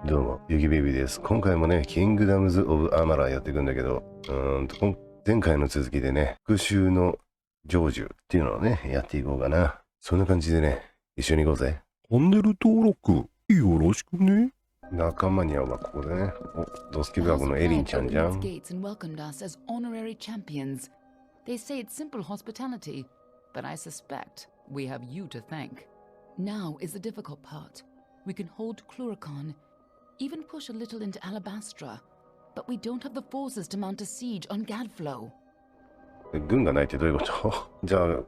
どうもゆきべビです。今回もね、キングダムズオブアマラーやっていくんだけど、前回の続きでね、復讐の成就っていうのをね、やっていこうかな。そんな感じでね、一緒に行こうぜ。チャンネル登録よろしくね。仲間にはここでね、ドスケベアゴのエリンちゃんじゃん。They say it's simple hospitality, but I suspect we have you to thank. Now is the difficult part. We can hold Cluricon, even push a little into Alabastra, but we don't have the forces to mount a siege on Gadflow. 軍がないってどういうことじゃあ、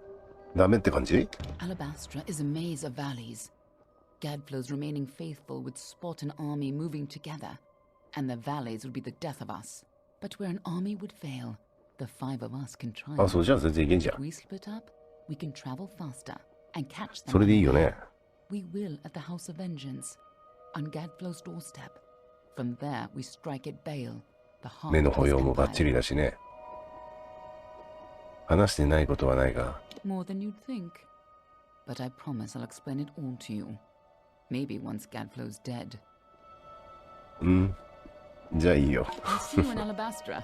ダメって感じ Alabastra is a maze of valleys. Gadflow's remaining faithful would spot an army moving together, and the valleys would be the death of us. But where an army would fail, the five of us can try. あ、そうじゃあ全然いけんじゃん。 We split up, we can travel faster and catch them. それでいいよね。We will at the House of Vengeance, on Gadflow's doorstep. From there we strike at Bale, the heart 目の of 保 his 養もバッチリ empire. だしね。話してないことはないが。 More than you'd think. But I promise I'll explain it all to you. Maybe once Gadflow's dead. じゃあいいよ。 I'll see you in Alabastra.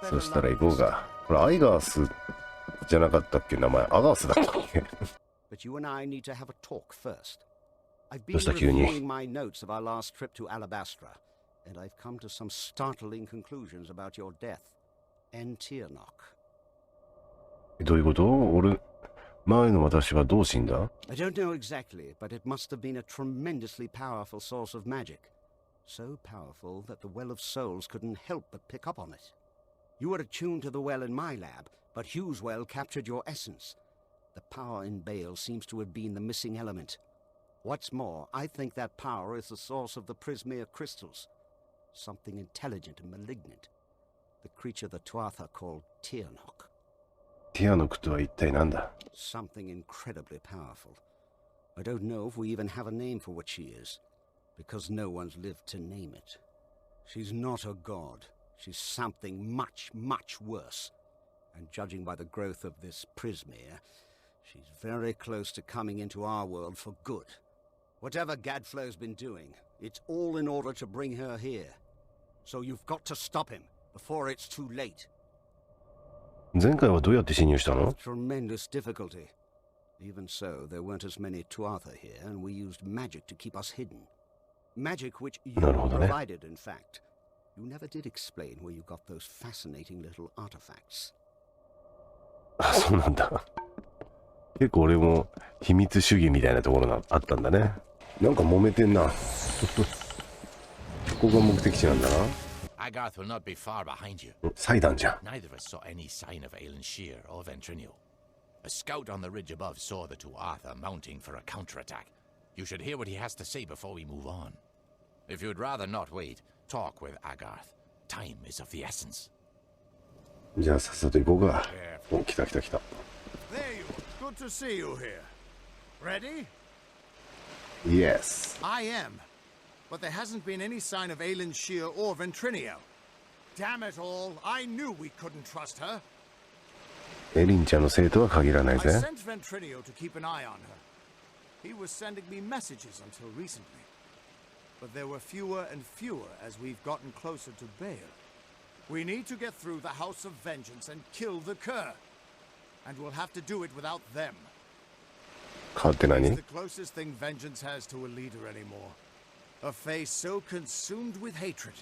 そしたら行こうか。これアイガースじゃなかったっけ名前。アガースだったっけ But you and I need to have a talk first. I've been どうした急に reviewing my notes of our last trip to Alabastra, and I've come to some startling conclusions about your death and Tiernock. どういうこと俺、前の私はどう死んだ I don't know exactly, but it must have been a tremendously powerful source of magic. So powerful that the Well of Souls couldn't help but pick up on it. You were attuned to the well in my lab, but Hugh's well captured your essence. The power in Bale seems to have been the missing element. What's more, I think that power is the source of the Prismere crystals. Something intelligent and malignant. The creature the Tuatha called Tiernock. ティアノクとは一体何だ Something incredibly powerful. I don't know if we even have a name for what she is, because no one's lived to name it. She's not a god. She's something much, much worse. And judging by the growth of this Prismere, she's very close to coming into our world for good. Whatever Gadflow's been doing, it's all in order to bring her here. So you've got to stop him before it's too late. 前回はどうやって侵入したの Tremendous difficulty. Even so, there weren't as many Tuatha here, and we used magic to keep us hidden. Magic which you なるほどね。 provided, in fact. You never did explain where you got those fascinating little artifacts. あ、そうなんだ。結構俺も秘密主義みたいなところがあったんだね。なんか揉めてんな。ここが目的地なんだな。 Agarth will not be far behind you. 祭壇じゃん。 Neither of us saw any sign of Aelin Shear or Ventrinio. A scout on the ridge above saw the Tuatha mounting for a counterattack. You should hear what he has to say before we move on. If you'd rather not wait, talk with Agarth. Time is of the essence. じゃあさっさと行こうか。お、来た来た来た。 There you are. Good to see you here. Ready? Yes. I am. But there hasn't been any sign of Aelin Shear or Ventrinio. Damn it all, I knew we couldn't trust her. エリンちゃんのせいとは限らない I ぜ。 sent Ventrinio to keep an eye on her. He was sending me messages until recently. But there were fewer and fewer as we've gotten closer to Bale. We need to get through the House of Vengeance and kill the Cur. And we'll have to do it without them. 変わって何 He's the closest thing Vengeance has to a leader anymore. A face so consumed with hatred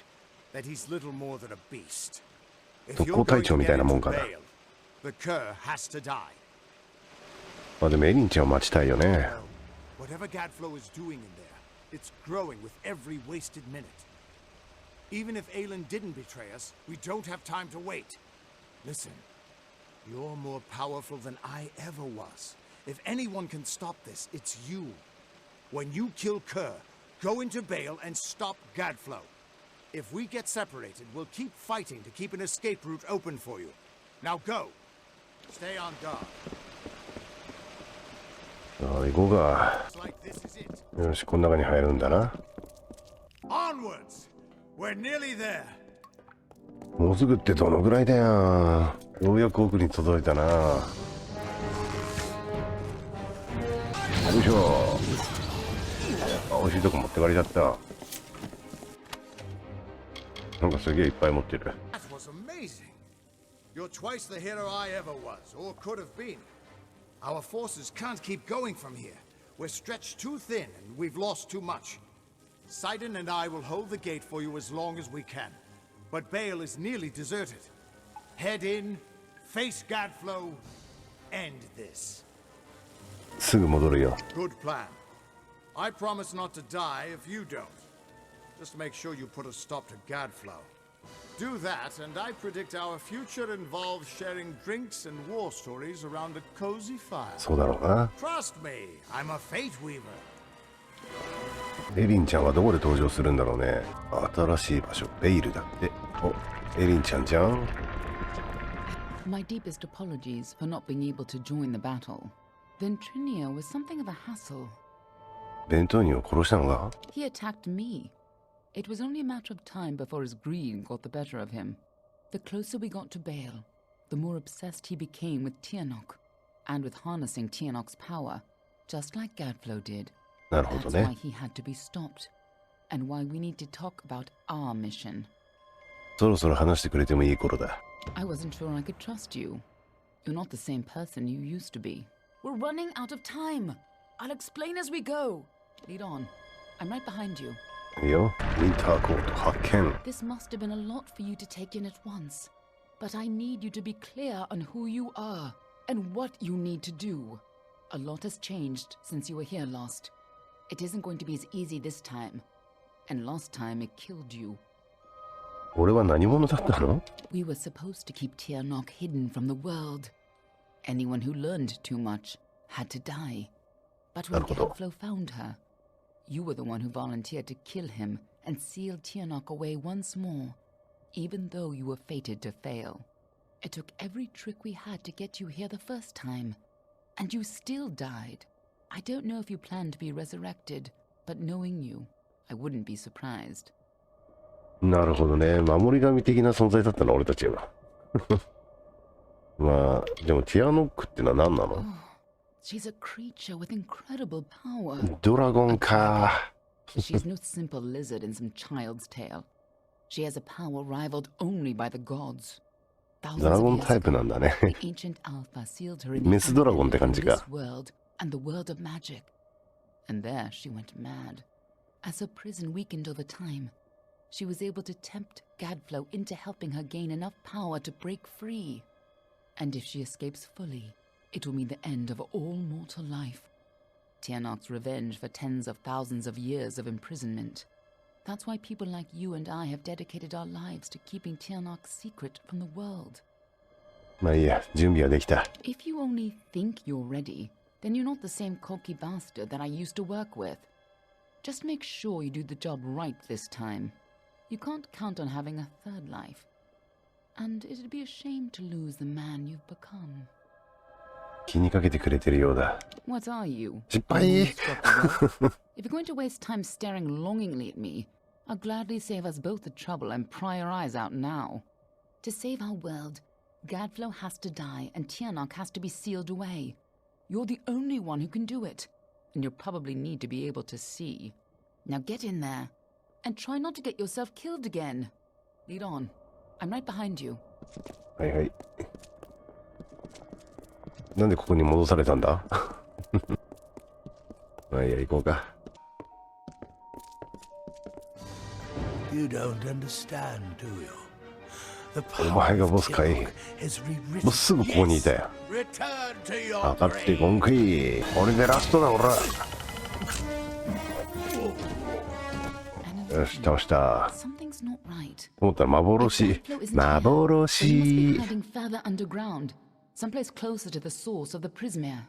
that he's little more than a beast. If 特 you're 攻隊 going 長 to みた get いなもん into かな。 Bale, the Cur has to die. まあでもエリンちゃんを待ちたいよね。 Whatever Gadflow is doing in there, it's growing with every wasted minute. Even if Aelin didn't betray us, we don't have time to wait. Listen, you're more powerful than I ever was. If anyone can stop this, it's you. When you kill Kerr, go into Bale and stop Gadflow. If we get separated, we'll keep fighting to keep an escape route open for you. Now go. Stay on guard. ああ、行こうか。 It's like this is it. よし、この中に入るんだな。 Onwards! We're nearly there. もうすぐってどのぐらいだよ。ようやく奥に届いたな。よいしょ。あ、美味しいとこ持ってかれちゃった。なんかすげえいっぱい持ってる。 That was amazing. You're twice the hero I ever was, or could have been. Our forces can't keep going from here. We're stretched too thin, and we've lost too much. Sidon and I will hold the gate for you as long as we can. But Bale is nearly deserted. Head in, face Gadflow, end this. すぐ戻るよ。 Good plan. I promise not to die if you don't. Just make sure you put a stop to Gadflow. Do that, and I predict our future involves sharing drinks and war stories around a cozy fire. そうだろうな。 Trust me, I'm a fate weaver. エリンちゃんはどこで登場するんだろうね。新しい場所、ベイルだって。お、エリンちゃんじゃん。 My deepest apologies for not being able to join the battle. Ventrinia was something of a hassle. ベントーニを殺したのが He attacked me. It was only a matter of time before his greed got the better of him. The closer we got to Bale, the more obsessed he became with Tianok, and with harnessing Tianok's power, just like Gadflow did. なるほど That's why ね。 he had to be stopped, and why we need to talk about our mission. そろそろ話してくれてもいい頃だ。 I wasn't sure I could trust you. You're not the same person you used to be. We're running out of time. I'll explain as we go. Lead on. I'm right behind you. いいよ。ウィンターコート発見。 This must have been a lot for you to take in at once. But I need you to be clear on who you are and what you need to do. A lot has changed since you were here last. It isn't going to be as easy this time. And last time it killed you. 俺は何者だったの We were supposed to keep Tianok hidden from the world. Anyone who learned too much had to die. But when Gadflow found her, you were the one who volunteered to kill him and seal Tianok away once more, even though you were fated to fail. It took every trick we had to get you here the first time, and you still died. I don't know if you plan to be resurrected, but knowing you, I wouldn't be surprised. なるほどね。守り神的な存在だったの、俺たちは。まあ、でもティアノックってのは何なの She's a creature with incredible power. ドラゴンか。 She's no simple lizard in some child's tale. She has a power rivaled only by the gods. ドラゴンタイプなんだね。 The ancient Alpha sealed her in メスドラゴンって感じ this か。 world and the world of magic. And there she went mad. As her prison weakened over time, she was able to tempt Gadflow into helping her gain enough power to break free. And if she escapes fully, it will mean the end of all mortal life. Tianok's revenge for tens of thousands of years of imprisonment. That's why people like you and I have dedicated our lives to keeping Tianok's secret from the world. まあいいや、準備はできた。 If you only think you're ready, then you're not the same cocky bastard that I used to work with. Just make sure you do the job right this time. You can't count on having a third life. And it'd be a shame to lose the man you've become. 気にかけてくれてるようだ。 What are you? 失敗 If you're going to waste time staring longingly at me, I'll gladly save us both the trouble and pry your eyes out now. To save our world, Gadflow has to die and Tianok has to be sealed away. You're the only one who can do it, and you'll probably need to be able to see. Now get in there, and try not to get yourself killed again. Lead on. I'm right behind you. はいはい。なんでここに戻されたんだまあいいや、行こうか。You don't understand, do you? The お前がボスかい。もうすぐここにいたよ。 Return to your 上がってこんかい。これでラストだ、おら。よし、倒した。 Something's not right. 思ったら幻。 Gadflow isn't here. He must be 幻。 hiding further underground, someplace closer to the source of the Prismere.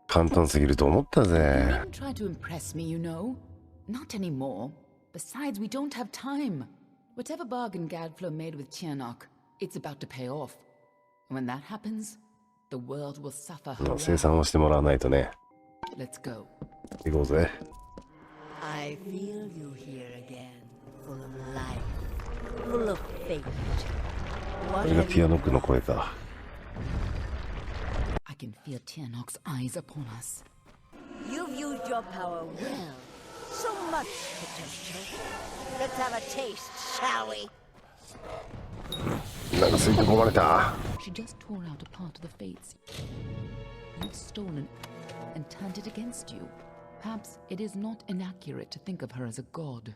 簡単すぎると思ったぜ。 You didn't try to impress me, you know. Not anymore. Besides, we don't have time. Whatever bargain Gadflow made with Tianok, it's about to pay off. And when that happens, the world will suffer 生 her. 産をしてもらわないとね。 Let's go. 行こうぜ。 I feel you here again, full of life, full of fate. こ What れが have ティ you アノックの声か。 I can feel Tianok's eyes upon us. You've used your power well. So much potential. Let's have a taste, shall we? なんか吸い込まれた。 She just tore out a part of the fates you've stolen and turned it against you. Perhaps it is not inaccurate to think of her as a god.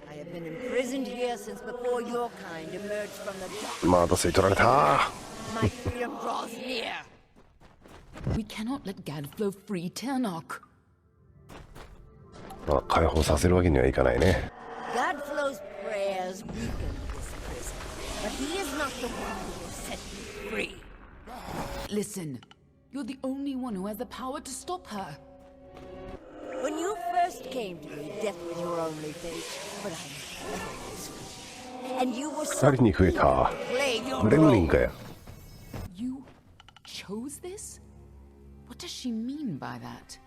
I have been imprisoned here since before your kind emerged from the dark. また吸い取られた。 My freedom draws near. We cannot let Gadflow free Ternok. まあ解放させるわけにはいかないね。 Godflow's prayers weaken this prison, but he is not the one who will set me free. Listen, you're the only one who has the power to stop her. When you first came to me, death was your only fate, but I never this way. And you were so 二人に増えた。 played your グレムリン role. かよ。 You chose this? What does she mean by that?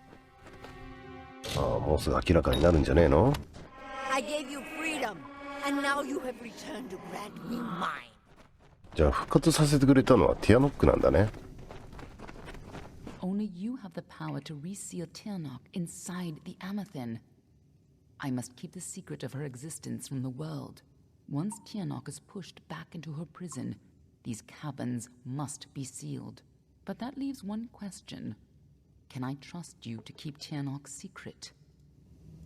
ああ、もうすぐ明らかになるんじゃねえの？ I gave you freedom, and now you have returned to grant me mine. じゃあ復活させてくれたのはティアノックなんだね。 Only you have the power to reseal Ternok inside the Amathen. I must keep the secret of her existence from the world. Once Ternok is pushed back into her prison, these caverns must be sealed. But that leaves one question. Can I trust you to keep Ternok's secret?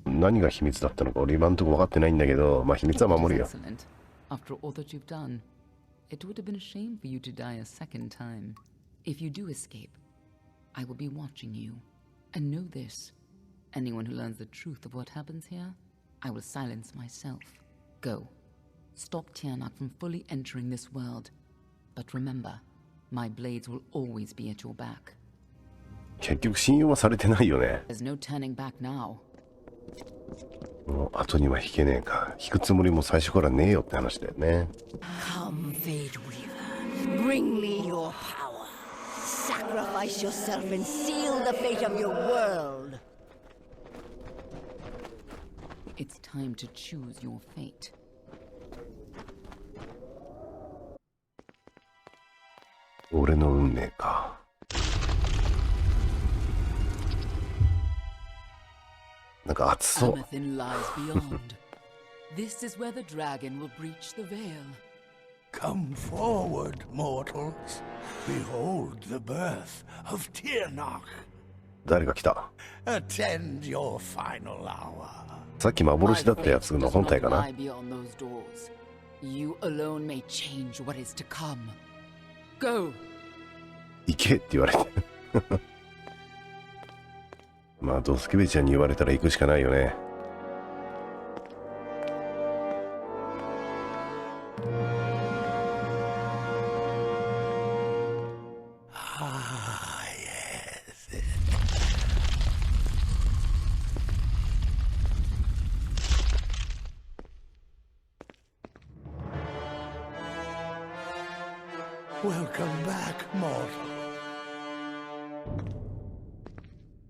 何が秘密だったのか俺今んとこ分かってないんだけど、まあ秘密は守るよ。 Excellent. After all that you've done, it would have been a shame for you to die a second time. If you do escape, I will be watching you. And know this. Anyone who learns the truth of what happens here, I will silence myself. Go. Stop Ternok from fully entering this world. But remember, my blades will always be at your back. 結局信用はされてないよね。 There's no turning back now. もう後には引けねえか。引くつもりも最初からねえよって話だよね。 Come, Fate Weaver, bring me your power. Sacrifice yourself and seal the fate of your world. It's time to choose your fate. 俺の運命か。なんか熱そう。 Amathen lies beyond. This is where the dragon will breach the veil. Come forward, mortals. Behold the birth of Ternok. 誰が来た？ Attend your final hour. さっき幻だったやつの本体かな。 My fate does not lie beyond those doors. You alone may change what is to come. Go. 行けって言われて。まあドスケベちゃんに言われたら行くしかないよね。Ah, yes. Welcome back, mortal.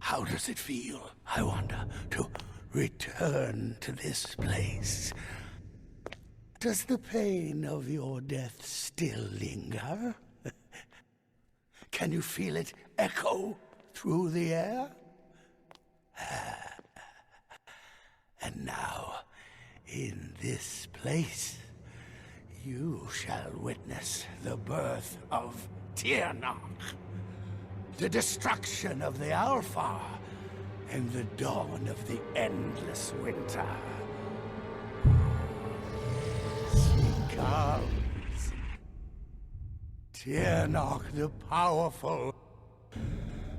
How does it feel, I wonder, to return to this place? Does the pain of your death still linger? Can you feel it echo through the air? And now, in this place, you shall witness the birth of Ternok, the destruction of the Alpha, and the dawn of the endless winter. He comes. Ternok the powerful.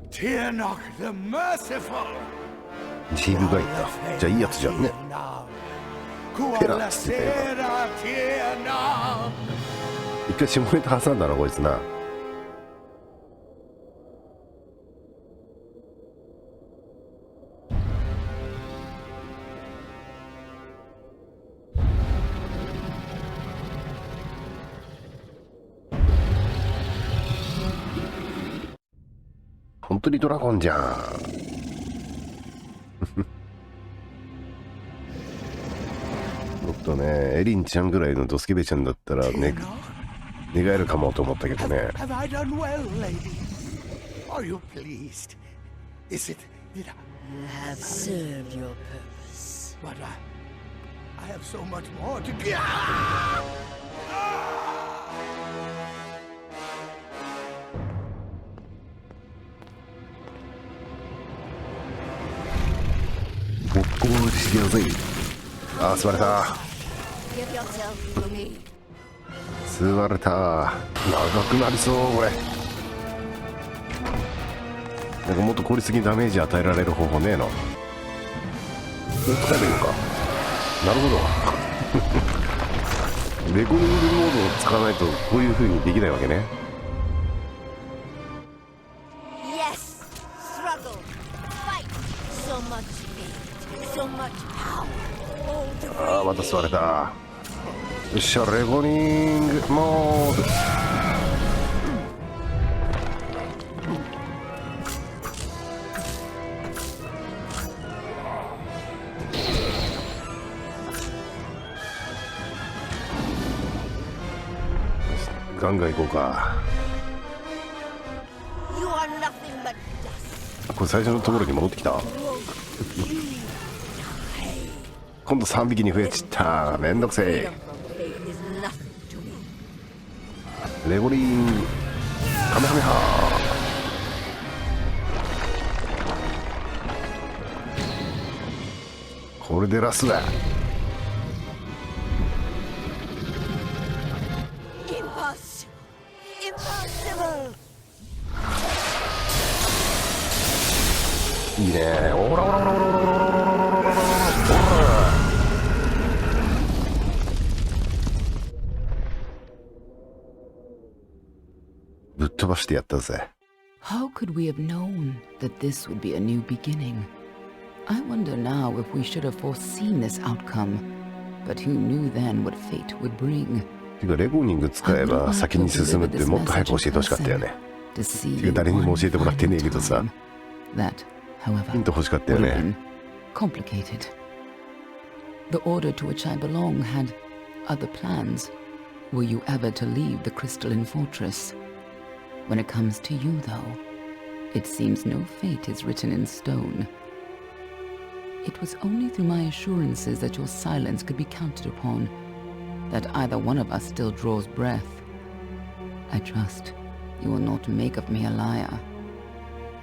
Ternok the merciful. ジールがいた。じゃあいいやつじゃんね。ペラっつってたよ。一回下ネタ挟んだなこいつな。本当にドラゴンじゃん。もっとね、エリンちゃんぐらいのドスケベちゃんだったらね、寝返るかもと思ったけどね。Have I done well, lady? Are you pleased? Is it that You have served your purpose. But I have so much more to give. ボッコボコにしてやるぜ。あー、座れた。 Give yourself to me. 座れた。長くなりそうこれ。なんかもっと効率的にダメージ与えられる方法ねえの。使えばいいのか。なるほど。レコリングモードを使わないとこういう風にできないわけね。 Yes. Struggle. Fight. So much hate. So much power. All to ああ、また座れた。よっしゃ、レコリングモード。ガンガン行こうか。 You are nothing but dust. これ最初のところに戻ってきた。今度3匹に増えちった。めんどくせえ。 Fate is nothing to me. レゴリングカメハメハ。これでラストだ。 Impossible. Impossible. いいね。オラオラオラオラオラオラオラオラオラオラ。ぶっ飛ばしてやったぜ。 How could we have known that this would be a new beginning? I wonder now if we should have foreseen this outcome, but who knew then what fate would bring? てかレコーニング使えば先に進むってもっと早く教えてほしかったよね。 To see てか誰にも教えてもらってねえけどさ。 That, however, ヒント欲しかったよ would have ね。 been complicated. The order to which I belong had other plans. Were you ever to leave the crystalline fortress? When it comes to you, though, it seems no fate is written in stone. It was only through my assurances that your silence could be counted upon that either one of us still draws breath. I trust you will not make of me a liar.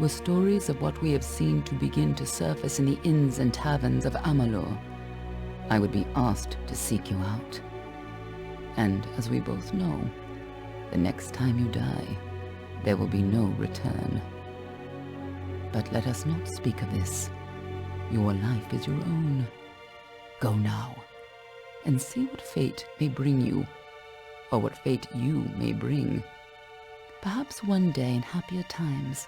Were stories of what we have seen to begin to surface in the inns and taverns of Amalur, I would be asked to seek you out. And as we both know, the next time you die, there will be no return. But let us not speak of this. Your life is your own. Go now, and see what fate may bring you, or what fate you may bring. Perhaps one day in happier times,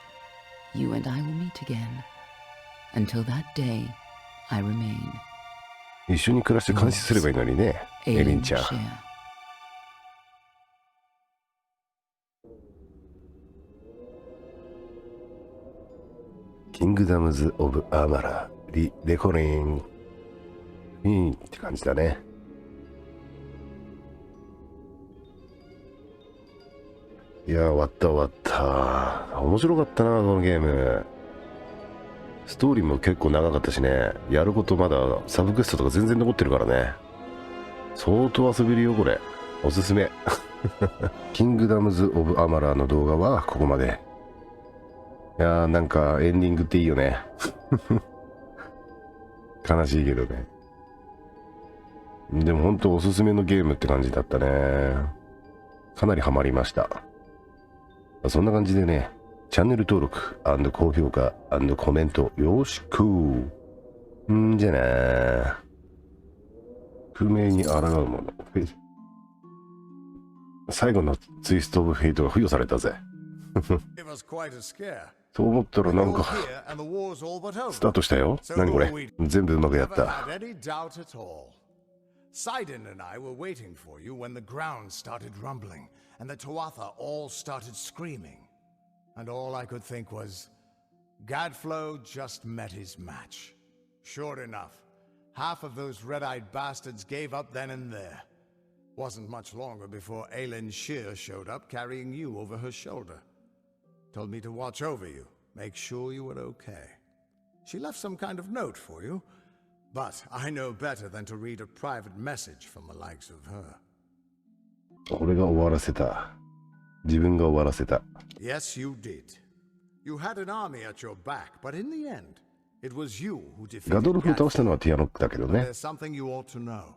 you and I will meet again. Until that day, I remain. 一緒に暮らして監視すればいいのにね、エリンちゃん。 Share. キングダムズ・オブ・アマラー、リ・レコリング。って感じだね。いや、終わった終わった。面白かったな、このゲーム。ストーリーも結構長かったしね。やることまだサブクエストとか全然残ってるからね。相当遊べるよ、これ。おすすめ。キングダムズ・オブ・アマラーの動画はここまで。いやー、なんかエンディングっていいよね。悲しいけどね。でも本当おすすめのゲームって感じだったね。かなりハマりました。そんな感じでね、チャンネル登録&高評価&コメントよろしく。じゃあなー。不明に抗うもの。最後のツイストオブフェイトが付与されたぜ。そう思ったらなんかスタートしたよ。何これ。全部うまくやった。Sidon and I were waiting for you when the ground started rumbling and the Tuatha all started screaming. And all I could think was, Gadflow just met his match. Sure enough, half of those red-eyed bastards gave up then and there. Wasn't much longer before Aelin Shear showed up carrying you over her shoulder. Told me to watch over you, make sure you were okay. She left some kind of note for you, but I know better than to read a private message from the likes of her. 俺が終わらせた。自分が終わらせた。Yes, you did. You had an army at your back, but in the end, it was you who defeated ガドルフを倒したのはティアノックだけどね。 There's something you ought to know.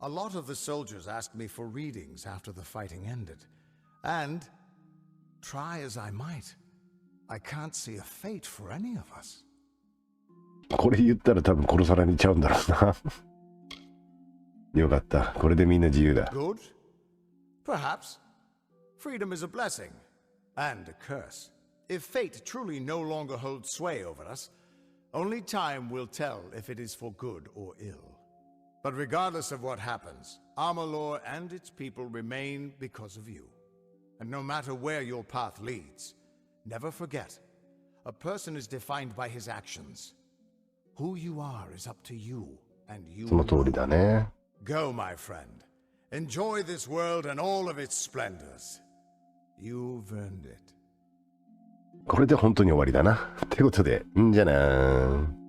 A lot of the soldiers asked me for readings after the fighting ended. And, try as I might, I can't see a fate for any of us. これ言ったら多分殺されちゃうんだろうな。よかった。これでみんな自由だ。Good? Perhaps. Freedom is a blessing and a curse. If fate truly no longer holds sway over us, only time will tell if it is for good or ill. But regardless of what happens, Amalur and its people remain because of you. And no matter where your path leads, never forget, a person is defined by his actions. Who you are is up to you, and you その通りだね。 Go, my friend. Enjoy this world and all of its splendors. You've earned it. これで本当に終わりだな。ってことで、んじゃなー。